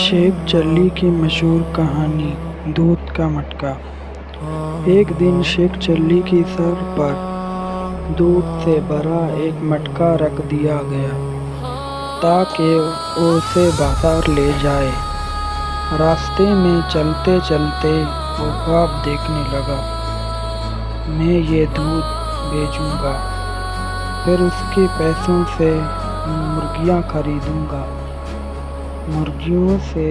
شیخ چلی کی مشہور کہانی دودھ کا مٹکا۔ ایک دن شیخ چلی کی سر پر دودھ سے بھرا ایک مٹکا رکھ دیا گیا تاکہ وہ اسے بازار لے جائے۔ راستے میں چلتے چلتے وہ خواب دیکھنے لگا، میں یہ دودھ بیچوں گا، پھر اس کے پیسوں سے مرغیاں خریدوں گا، مرغیوں سے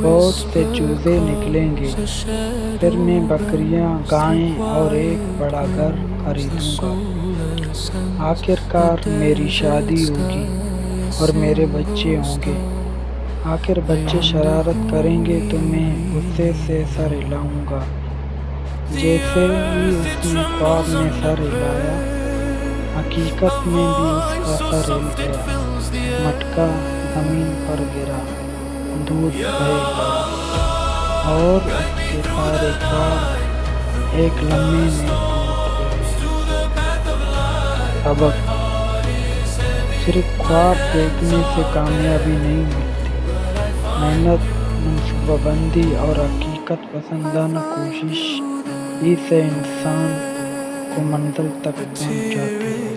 بہت سے چوزے نکلیں گے، پھر میں بکریاں، گائیں اور ایک بڑا گھر خریدوں گا۔ آخرکار میری شادی ہوگی اور میرے بچے ہوں گے۔ آخر بچے شرارت کریں گے تو میں غصے سے سر ہلاؤں گا۔ جیسے ہی اس نے خواب میں سر ہلایا، حقیقت میں بھی اس کا سر ہل گیا، مٹکا زمین پر گرا، دودھ بہہ گیا اور اس کے سارے خواب ایک لمحے میں ٹوٹ گئے۔ سبق: صرف خواب دیکھنے سے کامیابی نہیں ملتی، محنت، منصوبہ بندی اور حقیقت پسندانہ کوشش ہی سے انسان کو منزل تک پہنچاتی ہے۔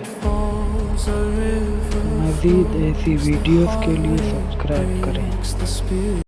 مزید ایسی ویڈیوز کے لیے سبسکرائب کریں۔